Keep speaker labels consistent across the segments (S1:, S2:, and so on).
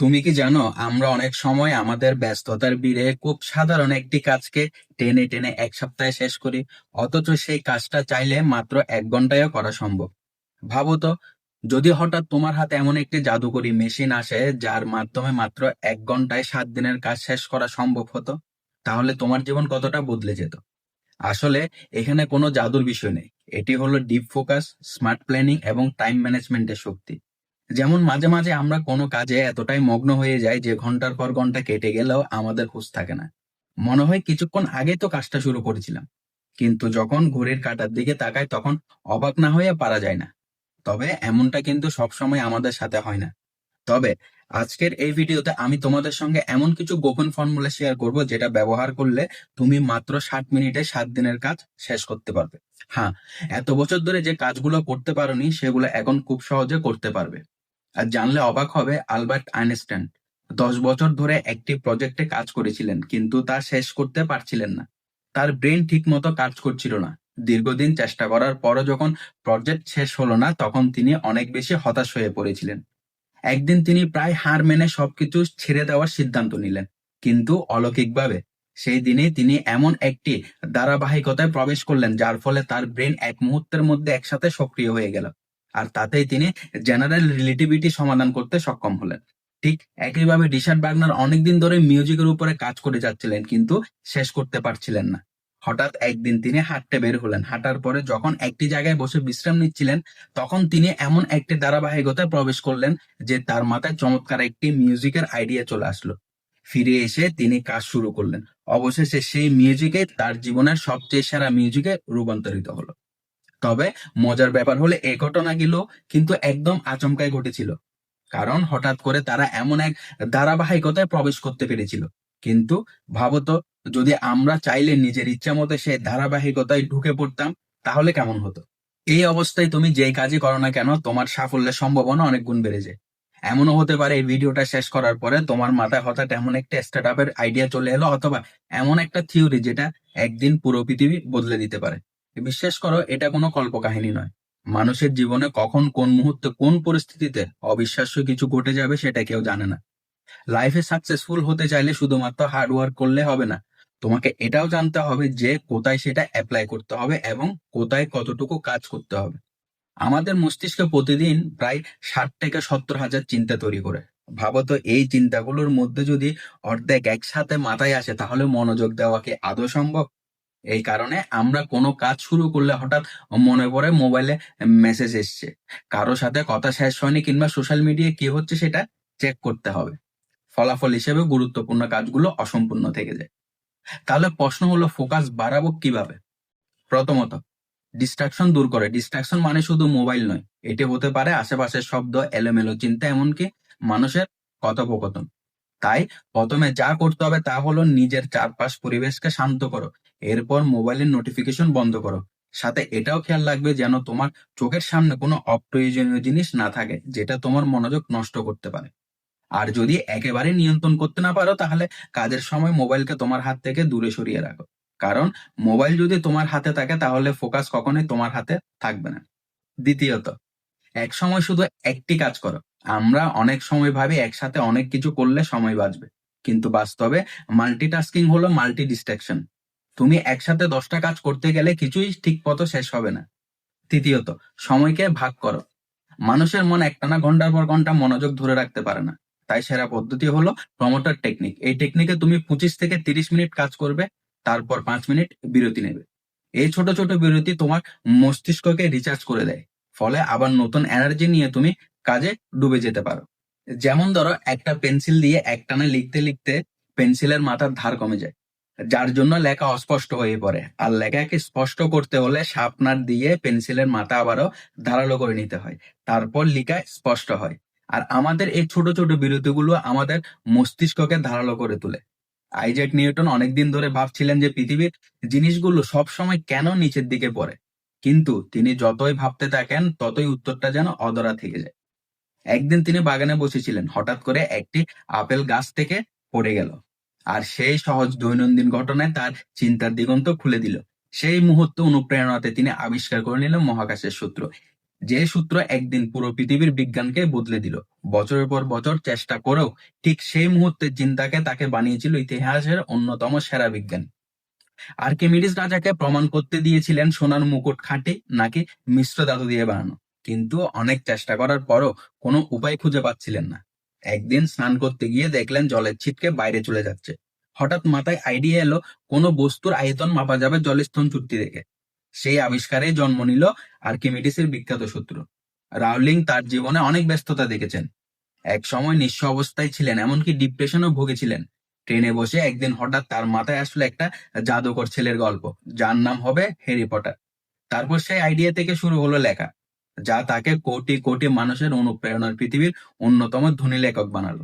S1: তুমি কি জানো, আমরা অনেক সময় আমাদের ব্যস্ততার ভিড়ে খুব সাধারণ একটি কাজকে টেনে টেনে এক সপ্তাহে শেষ করি, অথচ সেই কাজটা চাইলে মাত্র 1 ঘন্টায়ও করা সম্ভব। ভাবো তো, যদি হঠাৎ তোমার হাতে এমন একটি জাদুকরি মেশিন আসে যার মাধ্যমে মাত্র 1 ঘন্টায় 7 দিনের কাজ শেষ করা সম্ভব হতো, তাহলে তোমার জীবন কতটা বদলে যেত। আসলে এখানে কোনো জাদুর বিষয় নেই, এটি হলো ডিপ ফোকাস, স্মার্ট প্ল্যানিং এবং টাইম ম্যানেজমেন্টের শক্তি। যেমন মাঝে মাঝে আমরা কোনো কাজে এতটাই মগ্ন হয়ে যাই যে ঘন্টার পর ঘন্টা কেটে গেলেও আমাদের হুঁশ থাকে না। মনে হয় কিছুক্ষণ আগে তো কাজটা শুরু করেছিলাম, কিন্তু যখন ঘড়ির কাঁটার দিকে তাকাই তখন অবাক না হয়ে পারা যায় না। তবে এমনটা কিন্তু সবসময় আমাদের সাথে হয় না। তবে আজকের এই ভিডিওতে আমি তোমাদের সঙ্গে এমন কিছু গোপন ফর্মুলা শেয়ার করব যেটা ব্যবহার করলে তুমি মাত্র 60 মিনিটে 7 দিনের কাজ শেষ করতে পারবে। হ্যাঁ, এত বছর ধরে যে কাজগুলো করতে পারোনি সেগুলো এখন খুব সহজে করতে পারবে। আর জানলে অবাক হবে, আলবার্ট আইনস্টাইন 10 বছর ধরে একটি প্রজেক্টে কাজ করেছিলেন, কিন্তু তা শেষ করতে পারছিলেন না। তার ব্রেন ঠিক মতো কাজ করছিল না। দীর্ঘদিন চেষ্টা করার পরও যখন প্রজেক্ট শেষ হলো না, তখন তিনি অনেক বেশি হতাশ হয়ে পড়েছিলেন। একদিন তিনি প্রায় হার মেনে সবকিছু ছেড়ে দেওয়ার সিদ্ধান্ত নিলেন। কিন্তু অলৌকিকভাবে সেই দিনে তিনি এমন একটি ধারাবাহিকতায় প্রবেশ করলেন যার ফলে তার ব্রেন এক মুহূর্তের মধ্যে একসাথে সক্রিয় হয়ে গেল। আর তাতেই তিনি জেনারেল রিলেটিভিটি সমাধান করতে সক্ষম হলেন। ঠিক একইভাবে রিচার্ড বার্গনার অনেকদিন ধরে মিউজিকের উপরে কাজ করে যাচ্ছিলেন, কিন্তু শেষ করতে পারছিলেন না। হঠাৎ একদিন তিনি হাঁটতে বের হলেন। হাঁটার পরে যখন একটি জায়গায় বসে বিশ্রাম নিচ্ছিলেন, তখন তিনি এমন একটি ধারাবাহিকতায় প্রবেশ করলেন যে তার মাথায় চমৎকার একটি মিউজিকের আইডিয়া চলে আসলো। ফিরে এসে তিনি কাজ শুরু করলেন। অবশেষে সেই মিউজিকে তার জীবনের সবচেয়ে সেরা মিউজিকে রূপান্তরিত হলো। তবে মজার ব্যাপার হলো, এই ঘটনাগুলো কিন্তু একদম আচমকাই ঘটেছিল। কারণ হঠাৎ করে তারা এমন এক ধারাবাহিকতায় প্রবেশ করতে পেরেছিল। কিন্তু ভাবতো, যদি আমরা চাইলে নিজের ইচ্ছা মতো সেই ধারাবাহিকতায় ঢুকে পড়তাম, তাহলে কেমন হতো। এই অবস্থায় তুমি যেই কাজই করো না কেন, তোমার সাফল্যের সম্ভাবনা অনেক গুণ বেড়ে যায়। এমনও হতে পারে এই ভিডিওটা শেষ করার পরে তোমার মাথায় হঠাৎ এমন একটা স্টার্টআপের আইডিয়া চলে এলো, অথবা এমন একটা থিওরি যেটা একদিন পুরো পৃথিবী বদলে দিতে পারে। বিশ্বাস করো, এটা কোনো কল্পকাহিনী নয়। মানুষের জীবনে কখন, কোন মুহূর্তে, কোন পরিস্থিতিতে অবিশ্বাস্য কিছু ঘটে যাবে সেটা কেউ জানে না। লাইফে সাকসেসফুল হতে চাইলে শুধুমাত্র হার্ড ওয়ার্ক করলে হবে না। তোমাকে এটাও জানতে হবে যে কোথায় সেটা অ্যাপ্লাই করতে হবে এবং কোথায় কতটুকু কাজ করতে হবে। আমাদের মস্তিষ্ক প্রতিদিন প্রায় 60 থেকে 70 হাজার চিন্তা তৈরি করে। ভাবতো, এই চিন্তাগুলোর মধ্যে যদি অর্ধেক একসাথে মাথায় আসে তাহলে মনোযোগ দেওয়া কি আদৌ সম্ভব? এই কারণে আমরা কোনো কাজ শুরু করলে হঠাৎ মনে পড়ে মোবাইলে মেসেজ এসছে, কারো সাথে কথা শেষ হয়নি, কিংবা সোশ্যাল মিডিয়ায় কি হচ্ছে সেটা চেক করতে হবে। ফলাফল হিসেবে গুরুত্বপূর্ণ কাজগুলো অসম্পূর্ণ থেকে যায়। তাহলে প্রশ্ন হলো, ফোকাস বাড়াবো কিভাবে? প্রথমত, ডিস্ট্রাকশন দূর করে। ডিস্ট্রাকশন মানে শুধু মোবাইল নয়, এটি হতে পারে আশেপাশের শব্দ, এলোমেলো চিন্তা, এমনকি মানুষের কথোপকথন। তাই প্রথমে যা করতে হবে তা হলো নিজের চারপাশ পরিবেশকে শান্ত করো। এরপর মোবাইলের নোটিফিকেশন বন্ধ করো। সাথে এটাও খেয়াল রাখবে যেন তোমার চোখের সামনে কোনো অপ্রয়োজনীয় জিনিস না থাকে যেটা তোমার মনোযোগ নষ্ট করতে পারে। আর যদি একেবারে নিয়ন্ত্রণ করতে না পারো, তাহলে কাজের সময় মোবাইলকে তোমার হাত থেকে দূরে সরিয়ে রাখো। কারণ মোবাইল যদি তোমার হাতে থাকে তাহলে ফোকাস কখনোই তোমার হাতে থাকবে না। দ্বিতীয়ত, এক সময় শুধু একটি কাজ করো। আমরা অনেক সময় ভাবি একসাথে অনেক কিছু করলে সময় বাঁচবে, কিন্তু বাস্তবে মাল্টিটাস্কিং হলো মাল্টি ডিস্ট্রাকশন। তুমি একসাথে 10টা কাজ করতে গেলে কিছুই ঠিক মতো শেষ হবে না। তৃতীয়ত, সময়কে ভাগ করো। মানুষের মন একটানা ঘন্টার পর ঘন্টা মনোযোগ ধরে রাখতে পারে না। তাই সেরা পদ্ধতি হলো প্রমোটার টেকনিক। এই টেকনিকে তুমি 25 থেকে 30 মিনিট কাজ করবে, তারপর 5 মিনিট বিরতি নেবে। এই ছোট ছোট বিরতি তোমার মস্তিষ্ককে রিচার্জ করে দেয়। ফলে আবার নতুন এনার্জি নিয়ে তুমি কাজে ডুবে যেতে পারো। যেমন ধরো, একটা পেন্সিল দিয়ে একটানা লিখতে লিখতে পেন্সিলের মাথার ধার কমে যায়, যার জন্য লেখা অস্পষ্ট হয়ে পড়ে। আর লেখাকে স্পষ্ট করতে হলে শার্পনার দিয়ে পেন্সিলের মাথা আবারও ধারালো করে নিতে হয়, তারপর লেখা স্পষ্ট হয়। আর আমাদের এই ছোট ছোট বিরতিগুলো আমাদের মস্তিষ্ককে ধারালো করে তোলে। আইজ্যাক নিউটন অনেকদিন ধরে ভাবছিলেন যে পৃথিবীর জিনিসগুলো সবসময় কেন নিচের দিকে পড়ে, কিন্তু তিনি যতই ভাবতে থাকেন ততই উত্তরটা যেন অধরা থেকে যায়। একদিন তিনি বাগানে বসেছিলেন, হঠাৎ করে একটি আপেল গাছ থেকে পড়ে গেল। আর সেই সহজ দৈনন্দিন ঘটনায় তার চিন্তার দিগন্ত খুলে দিল। সেই মুহূর্তে অনুপ্রেরণাতে তিনি আবিষ্কার করে নিলেন মহাকাশের সূত্র। যে সূত্র একদিন পুরো পৃথিবীর বিজ্ঞানকে বদলে দিল। বছরের পর বছর চেষ্টা করেও ঠিক সেই মুহূর্তের চিন্তাকে তাকে বানিয়েছিল ইতিহাসের অন্যতম সেরা বিজ্ঞানী। আর্কিমিডিস রাজাকে প্রমাণ করতে দিয়েছিলেন সোনার মুকুট খাঁটি নাকি মিশ্র ধাতু দিয়ে বানানো, কিন্তু অনেক চেষ্টা করার পরও কোনো উপায় খুঁজে পাচ্ছিলেন না। একদিন স্নান করতে গিয়ে দেখলেন জলের ছিটকে বাইরে চলে যাচ্ছে। হঠাৎ মাথায় আইডিয়া এলো, কোনো বস্তুর আয়তন মাপা যাবে জলের স্তন চুক্তি দেখে। সেই আবিষ্কারে জন্ম নিল আর্কিমিডিসের বিখ্যাত সূত্র। রাউলিং তার জীবনে অনেক ব্যস্ততা দেখেছেন। এক সময় নিঃস্ব অবস্থায় ছিলেন, এমনকি ডিপ্রেশনও ভুগেছিলেন। ট্রেনে বসে একদিন হঠাৎ তার মাথায় আসলো একটা জাদুকর ছেলের গল্প, যার নাম হবে হ্যারি পটার। তারপর সেই আইডিয়া থেকে শুরু হলো লেখা, যা তাকে কোটি কোটি মানুষের অনুপ্রেরণার পৃথিবীর অন্যতম ধনী লেখক বানালো।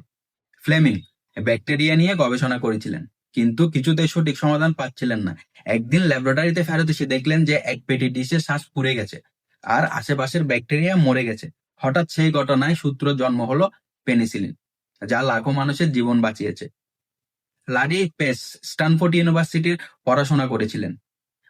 S1: ফ্লেমিং ব্যাকটেরিয়া নিয়ে গবেষণা করেছিলেন, কিন্তু কিছুতেই সঠিক সমাধান পাচ্ছিলেন না। একদিন ল্যাবরেটরিতে ফেরত এসে দেখলেন যে এক পেটি ডিশে শ্বাস পুড়ে গেছে আর আশেপাশের ব্যাকটেরিয়া মরে গেছে। হঠাৎ সেই ঘটনায় সূত্র জন্ম হলো পেনিসিলিন, যা লাখো মানুষের জীবন বাঁচিয়েছে। লারি পেস স্টানফোর্ড ইউনিভার্সিটির পড়াশোনা করেছিলেন।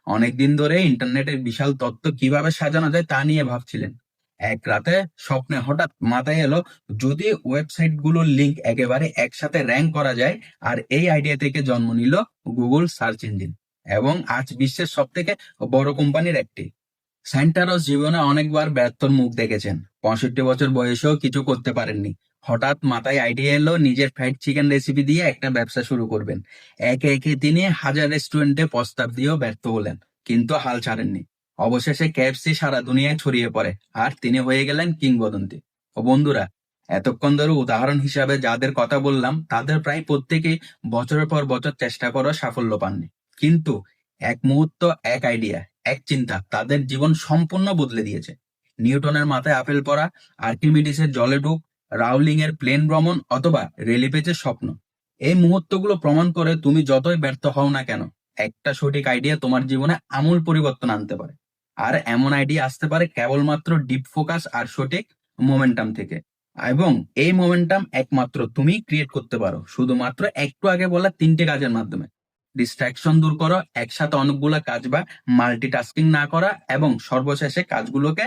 S1: অনেকদিন ধরে ইন্টারনেটের বিশাল তথ্য কিভাবে সাজানো যায় তা নিয়ে ভাবছিলেন। এক রাতে স্বপ্নে হঠাৎ মাথায় এলো, যদি ওয়েবসাইট গুলোর লিঙ্ক একেবারে একসাথে র্যাঙ্ক করা যায়। আর এই আইডিয়া থেকে জন্ম নিল গুগল সার্চ ইঞ্জিন, এবং আজ বিশ্বের সব থেকে বড় কোম্পানির একটি। সেন্টারস জীবনে অনেকবার ব্যর্থর মুখ দেখেছেন, 65 বছর বয়সেও কিছু করতে পারেননি। হঠাৎ মাথায় আইডিয়া এলো, নিজের ফ্রাইড চিকেন রেসিপি দিয়ে একটা ব্যবসা শুরু করবেন। একে একে তিনি হাজার রেস্টুরেন্টে প্রস্তাব দিয়েও ব্যর্থ হলেন, কিন্তু হাল ছাড়েননি। অবশেষে কেএফসি সারা দুনিয়ায় ছড়িয়ে পড়ে, আর তিনি হয়ে গেলেন কিংবদন্তি। ও বন্ধুরা, এতক্ষণ ধরে উদাহরণ হিসাবে যাদের কথা বললাম, তাদের প্রায় প্রত্যেকেই বছরের পর বছর চেষ্টা করেও সাফল্য পাননি। কিন্তু এক মুহূর্ত, এক আইডিয়া, এক চিন্তা তাদের জীবন সম্পূর্ণ বদলে দিয়েছে। নিউটনের মাথায় আপেল পড়া, আর্কিমিডিসের জলে ডুব, রাউলিং এর প্লেন ভ্রমণ, অথবা রেলিপেজের স্বপ্ন। এই মুহূর্তগুলো প্রমাণ করে, তুমি যতই ব্যর্থ হও না কেন, একটা সঠিক আইডিয়া তোমার জীবনে আমূল পরিবর্তন আনতে পারে। আর এমন আইডিয়া আসতে পারে কেবলমাত্র ডিপ ফোকাস আর সঠিক মোমেন্টাম থেকে। এবং এই মোমেন্টাম একমাত্র তুমি ক্রিয়েট করতে পারো, শুধুমাত্র একটু আগে বলা 3টে কাজের মাধ্যমে। ডিস্ট্রাকশন দূর করো, একসাথে অনেকগুলো কাজ বা মাল্টিটাস্কিং না করা, এবং সর্বশেষে কাজগুলোকে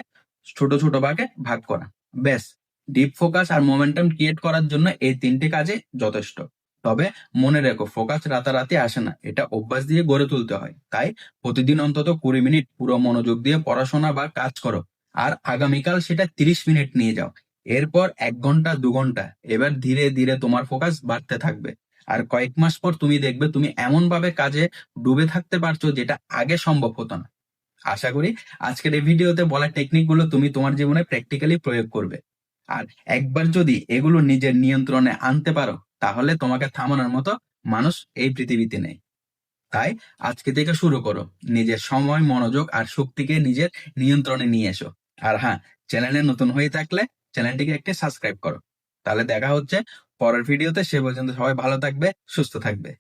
S1: ছোট ছোট ভাগে ভাগ করা। ব্যাস, ডিপ ফোকাস আর মোমেন্টাম ক্রিয়েট করার জন্য এই 3টে কাজে যথেষ্ট। তবে মনে রেখো, ফোকাস রাতারাতি আসে না, এটা অভ্যাস দিয়ে গড়ে তুলতে হয়। তাই প্রতিদিন অন্তত 20 মিনিট পুরো মনোযোগ দিয়ে পড়াশোনা বা কাজ করো, আর আগামীকাল সেটা 30 মিনিট নিয়ে যাও। এরপর 1 ঘন্টা, 2 ঘন্টা। এবার ধীরে ধীরে তোমার ফোকাস বাড়তে থাকবে, আর কয়েক মাস পর তুমি দেখবে তুমি এমন ভাবে কাজে ডুবে থাকতে পারছো, যেটা আগে সম্ভব হতো না। আশা করি আজকের এই ভিডিওতে বলা টেকনিক গুলো তুমি তোমার জীবনে প্র্যাকটিক্যালি প্রয়োগ করবে। আর একবার যদি এগুলো নিজের নিয়ন্ত্রণে আনতে পারো, তাহলে তোমাকে থামানোর মতো মানুষ এই পৃথিবীতে নেই। তাই আজকে থেকে শুরু করো, নিজের সময়, মনোযোগ আর শক্তিকে নিজের নিয়ন্ত্রণে নিয়ে এসো। আর হ্যাঁ, চ্যানেলে নতুন হয়ে থাকলে চ্যানেলটিকে একটি সাবস্ক্রাইব করো। তাহলে দেখা হচ্ছে পরের ভিডিওতে। সে পর্যন্ত সবাই ভালো থাকবে, সুস্থ থাকবে।